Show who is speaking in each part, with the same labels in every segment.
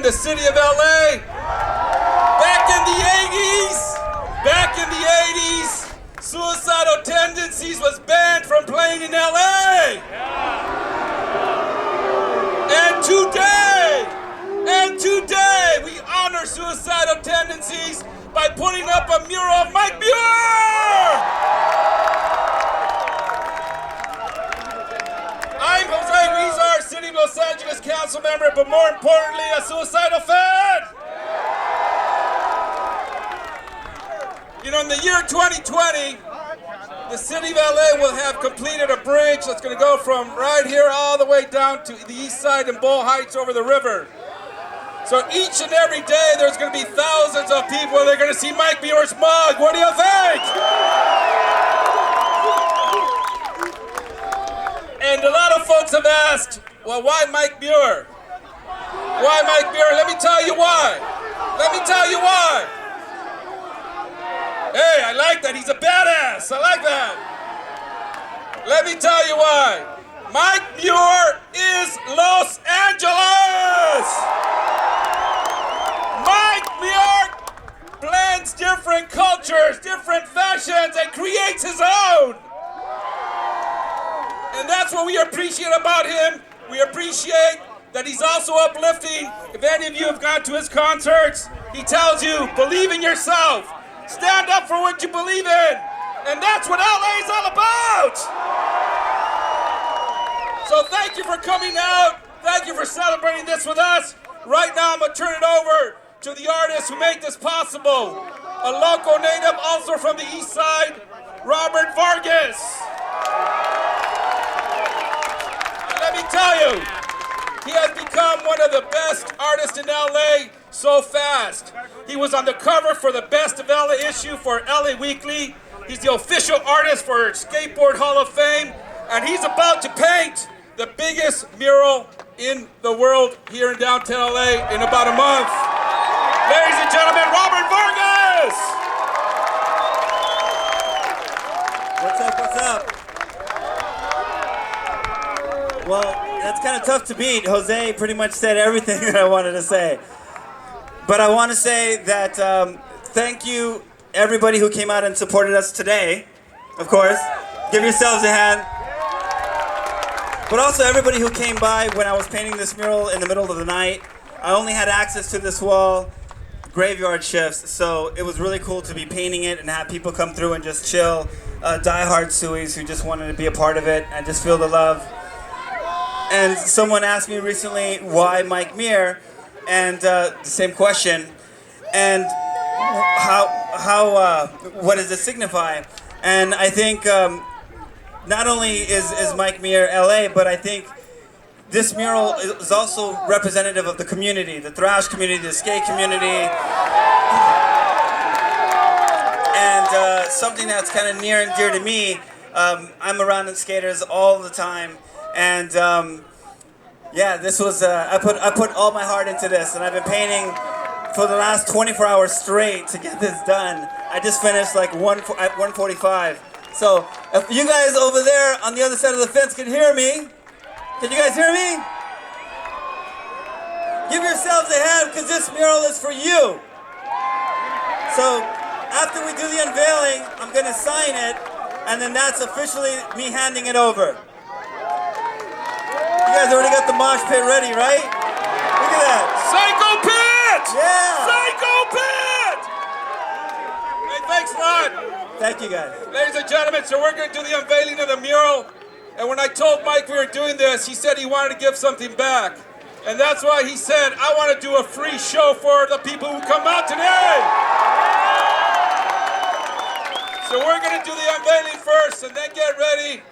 Speaker 1: the city of LA. Back in the 80s, suicidal tendencies was banned from playing in LA. And today, we honor suicidal tendencies by putting up a mural of Mike Muir. I'm Huizar, City of Los Angeles Council member, but more importantly, a suicidal fan. You know, in the year 2020, the city of LA will have completed a bridge that's going to go from right here all the way down to the east side in Bow Heights over the river. So each and every day there's going to be thousands of people that are going to see Mike Muir's mug. What do you think? And a lot of folks have asked, well, why Mike Muir? Why Mike Muir? Let me tell you why. Hey, I like that. He's a badass. I like that. Let me tell you why. Mike Muir is Los Angeles. Mike Muir blends different cultures, different fashions, and creates his own. And that's what we appreciate about him. We appreciate that he's also uplifting. If any of you have gone to his concerts, he tells you, believe in yourself. Stand up for what you believe in. And that's what LA is all about. So thank you for coming out. Thank you for celebrating this with us. Right now I'm going to turn it over to the artists who make this possible. A local native, also from the east side, Robert Vargas. And let me tell you, he has become one of the best artists in LA so fast. He was on the cover for the Best of LA issue for LA Weekly. He's the official artist for Skateboard Hall of Fame, and he's about to paint the biggest mural in the world here in downtown LA in about a month. Ladies and gentlemen, Robert Vargas!
Speaker 2: What's up? Well, that's kind of tough to beat. Jose pretty much said everything that I wanted to say. But I want to say that thank you, everybody who came out and supported us today, of course. Give yourselves a hand. But also everybody who came by when I was painting this mural in the middle of the night. I only had access to this wall graveyard shifts, so it was really cool to be painting it and have people come through and just chill. Die-hard Suis who just wanted to be a part of it and just feel the love. And someone asked me recently, why Mike Muir? And the same question, and what does it signify? And I think not only is Mike Muir LA, but I think this mural is also representative of the community, the thrash community, the skate community, and something that's kind of near and dear to me. I'm around the skaters all the time, and yeah, this was, I put all my heart into this, and I've been painting for the last 24 hours straight to get this done. I just finished like at 1:45. So, if you guys over there on the other side of the fence can hear me, can you guys hear me? Give yourselves a hand, because this mural is for you. So, after we do the unveiling, I'm gonna sign it, and then that's officially me handing it over. You guys already got the mosh pit ready, right? Look at that.
Speaker 1: Psycho Pit!
Speaker 2: Yeah!
Speaker 1: Psycho Pit! Hey, thanks a lot.
Speaker 2: Thank you, guys.
Speaker 1: Ladies and gentlemen, so we're going to do the unveiling of the mural. And when I told Mike we were doing this, he said he wanted to give something back. And that's why he said, I want to do a free show for the people who come out today. So we're going to do the unveiling first, and then get ready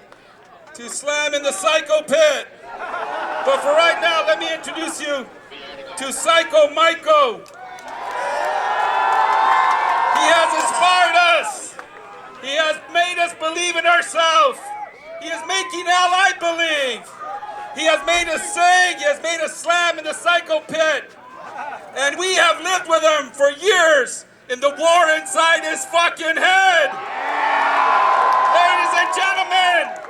Speaker 1: to slam in the Psycho Pit. But for right now, let me introduce you to Psycho Maiko. He has inspired us. He has made us believe in ourselves. He is making LA believe. He has made us sing. He has made us slam in the Psycho Pit. And we have lived with him for years in the war inside his fucking head. Ladies and gentlemen,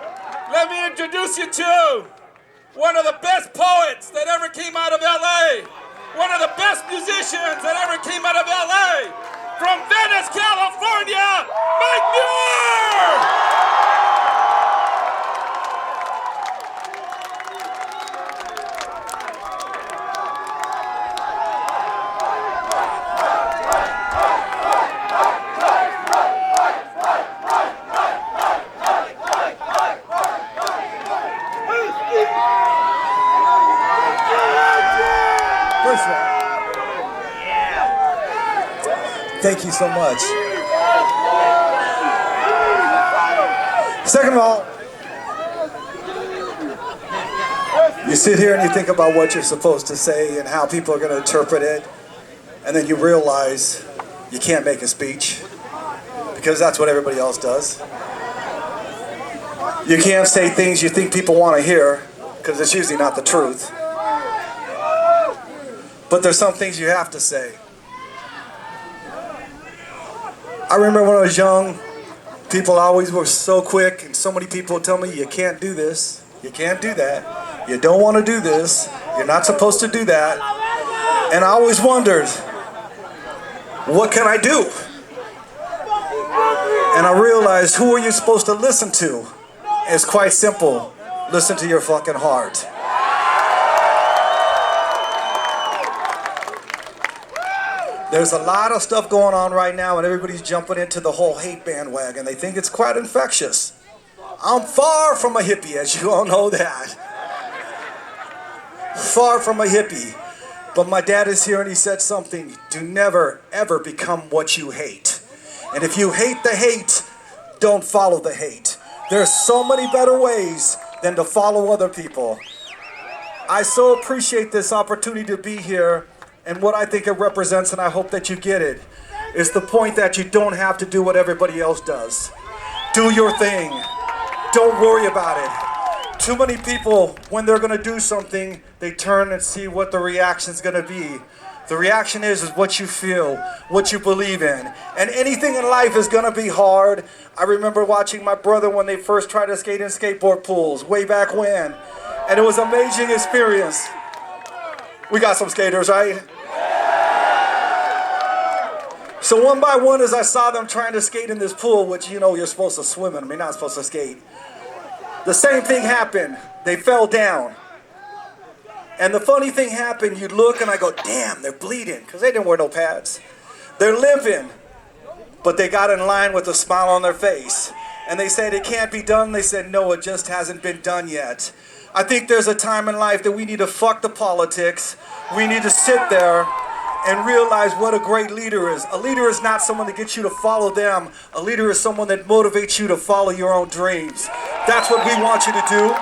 Speaker 1: let me introduce you to one of the best poets that ever came out of LA. One of the best musicians that ever came out of LA. From Venice, California, Mike Muir!
Speaker 3: First of all, thank you so much. Second of all, you sit here and you think about what you're supposed to say and how people are going to interpret it, and then you realize you can't make a speech because that's what everybody else does. You can't say things you think people want to hear because it's usually not the truth. But there's some things you have to say. I remember when I was young, people always were so quick, and so many people would tell me, you can't do this, you can't do that, you don't want to do this, you're not supposed to do that. And I always wondered, what can I do? And I realized, who are you supposed to listen to? It's quite simple. Listen to your fucking heart. There's a lot of stuff going on right now, and everybody's jumping into the whole hate bandwagon. They think it's quite infectious. I'm far from a hippie, as you all know that. Far from a hippie. But my dad is here and he said something. Do never, ever become what you hate. And if you hate the hate, don't follow the hate. There's so many better ways than to follow other people. I so appreciate this opportunity to be here. And what I think it represents, and I hope that you get it, is the point that you don't have to do what everybody else does. Do your thing. Don't worry about it. Too many people, when they're going to do something, they turn and see what the reaction's going to be. The reaction is what you feel, what you believe in. And anything in life is going to be hard. I remember watching my brother when they first tried to skate in skateboard pools, way back when. And it was an amazing experience. We got some skaters, right? So one by one, as I saw them trying to skate in this pool, which you know you're supposed to swim in, I mean, not supposed to skate. The same thing happened. They fell down. And the funny thing happened, you look and I go, damn, they're bleeding, because they didn't wear no pads. They're limping, but they got in line with a smile on their face. And they said, it can't be done. They said, no, it just hasn't been done yet. I think there's a time in life that we need to fuck the politics. We need to sit there and realize what a great leader is. A leader is not someone that gets you to follow them. A leader is someone that motivates you to follow your own dreams. That's what we want you to do.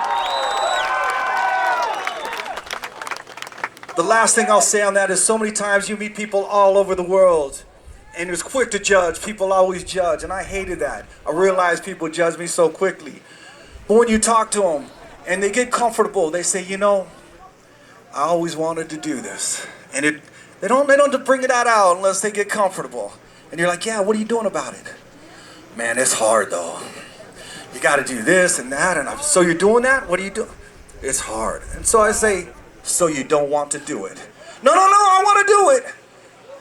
Speaker 3: The last thing I'll say on that is so many times you meet people all over the world and it's quick to judge. People always judge, and I hated that. I realized people judge me so quickly. But when you talk to them and they get comfortable, they say, you know, I always wanted to do this. And they don't bring it out unless they get comfortable. And you're like, yeah, what are you doing about it? Man, it's hard though. You got to do this and that. And so you're doing that? What are you doing? It's hard. And so I say, so you don't want to do it? No, I want to do it.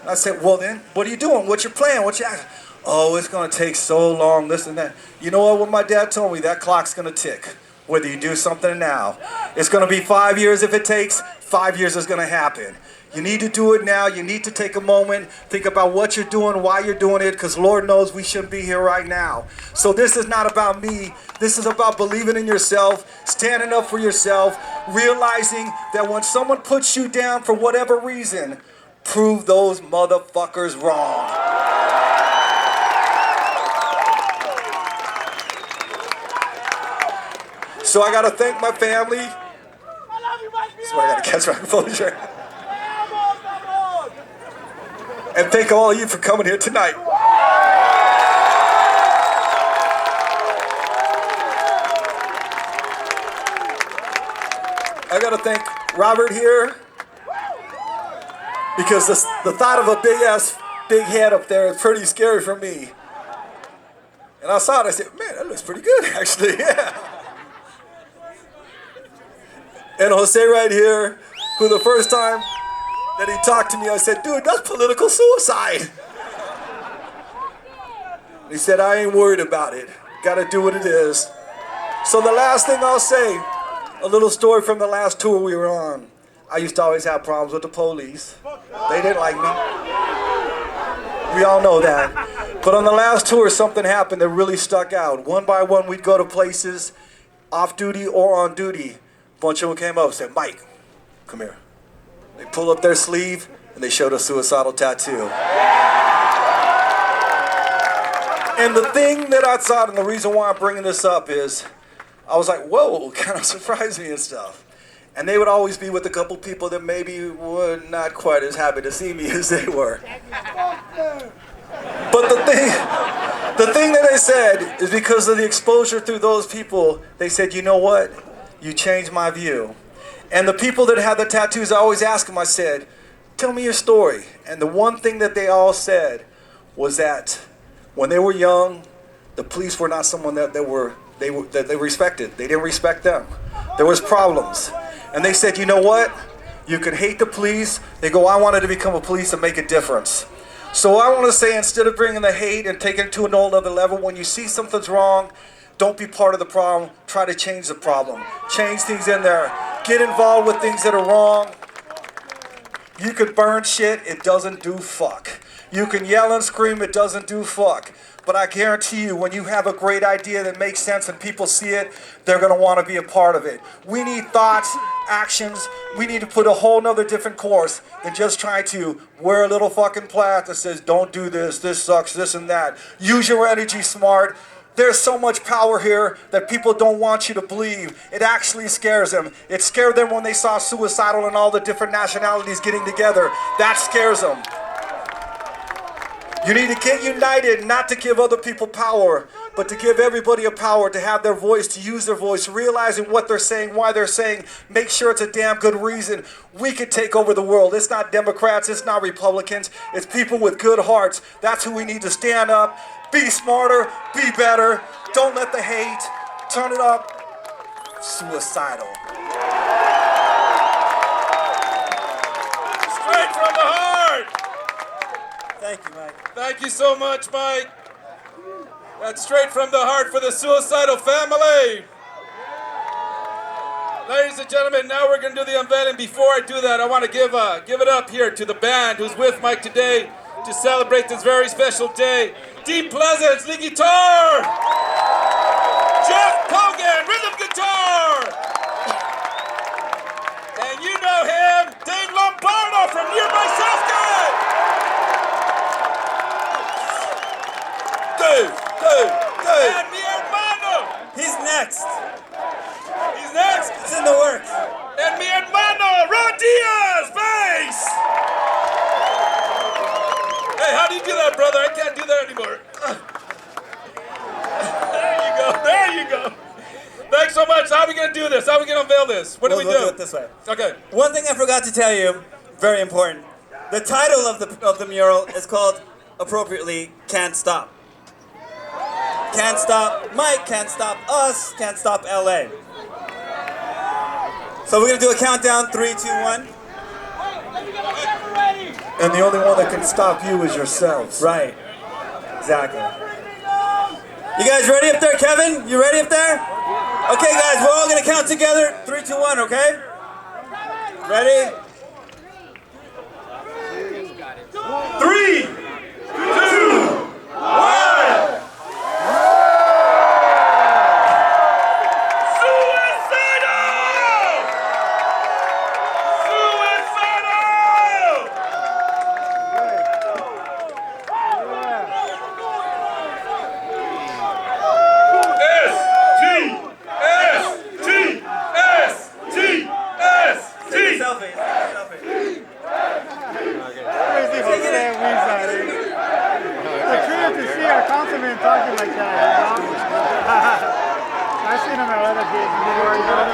Speaker 3: And I say, well then, what are you doing? What's your plan? What's your action? Oh, it's going to take so long, this and that. You know what? When my dad told me that clock's going to tick, whether you do something now. It's going to be 5 years if it takes. 5 years is going to happen. You need to do it now. You need to take a moment, think about what you're doing, why you're doing it, because Lord knows we shouldn't be here right now. So this is not about me. This is about believing in yourself, standing up for yourself, realizing that when someone puts you down for whatever reason, prove those motherfuckers wrong. So I gotta thank my family. So I gotta catch my composure. And thank all of you for coming here tonight. I gotta thank Robert here, because the thought of a big head up there is pretty scary for me. And I saw it, I said, man, that looks pretty good actually, yeah. And Jose right here, who the first time Then he talked to me. I said, dude, that's political suicide. He said, I ain't worried about it. Gotta do what it is. So the last thing I'll say, a little story from the last tour we were on. I used to always have problems with the police. They didn't like me. We all know that. But on the last tour, something happened that really stuck out. One by one, we'd go to places, off duty or on duty. A bunch of them came up and said, Mike, come here. They pull up their sleeve and they showed a suicidal tattoo. And the thing that I thought, and the reason why I'm bringing this up is, I was like, whoa, kind of surprised me and stuff. And they would always be with a couple people that maybe were not quite as happy to see me as they were. But the thing that they said is because of the exposure through those people, they said, you know what? You changed my view. And the people that had the tattoos, I always ask them, I said, tell me your story. And the one thing that they all said was that when they were young, the police were not someone that they respected. They didn't respect them. There was problems. And they said, you know what? You can hate the police. They go, I wanted to become a police and make a difference. So I want to say, instead of bringing the hate and taking it to an old other level, when you see something's wrong, don't be part of the problem. Try to change the problem. Change things in there. Get involved with things that are wrong. You can burn shit. It doesn't do fuck. You can yell and scream. It doesn't do fuck. But I guarantee you, when you have a great idea that makes sense and people see it, they're going to want to be a part of it. We need thoughts, actions. We need to put a whole nother different course than just trying to wear a little fucking plaque that says, don't do this, this sucks, this and that. Use your energy smart. There's so much power here that people don't want you to believe. It actually scares them. It scared them when they saw Suicidal and all the different nationalities getting together. That scares them. You need to get united, not to give other people power, but to give everybody a power, to have their voice, to use their voice, realizing what they're saying, why they're saying, make sure it's a damn good reason. We can take over the world. It's not Democrats, it's not Republicans, it's people with good hearts. That's who we need to stand up, be smarter, be better, don't let the hate, turn it up, Suicidal.
Speaker 1: Straight from the heart.
Speaker 2: Thank you, Mike.
Speaker 1: Thank you so much, Mike. That's straight from the heart for the Suicidal family. Ladies and gentlemen, now we're going to do the unveiling. Before I do that, I want to give it up here to the band who's with Mike today to celebrate this very special day. Deep Pleasance, lead guitar. Jeff Pogan, rhythm guitar. And you know him, Dave Lombardo from Nearby Southgate. Dave. And mi hermano.
Speaker 2: He's next.
Speaker 1: He's next.
Speaker 2: It's in the works.
Speaker 1: And mi hermano, Ron Diaz, bass. Hey, how do you do that, brother? I can't do that anymore. There you go. Thanks so much. How are we going to do this? How are we going to unveil this? What do we do?
Speaker 2: We'll do it this way.
Speaker 1: Okay.
Speaker 2: One thing I forgot to tell you, very important. The title of the mural is called, appropriately, Can't Stop. Can't stop Mike, can't stop us, can't stop LA. So we're going to do a countdown, 3, 2, 1.
Speaker 3: And the only one that can stop you is yourselves.
Speaker 2: Right. Exactly. You guys ready up there, Kevin? You ready up there? Okay, guys, we're all going to count together. 3, 2, 1, okay? Ready?
Speaker 1: 3, 2, 1.
Speaker 4: Talking like that, you know? I've seen him at other gigs before. He's at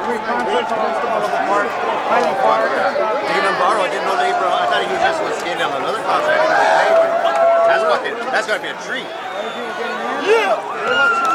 Speaker 4: we concerts all over the park, Highland Park.
Speaker 5: Taking them borrow, I didn't know they bro. I thought he just was skating on another concert. That's gotta be a treat.
Speaker 4: Yeah!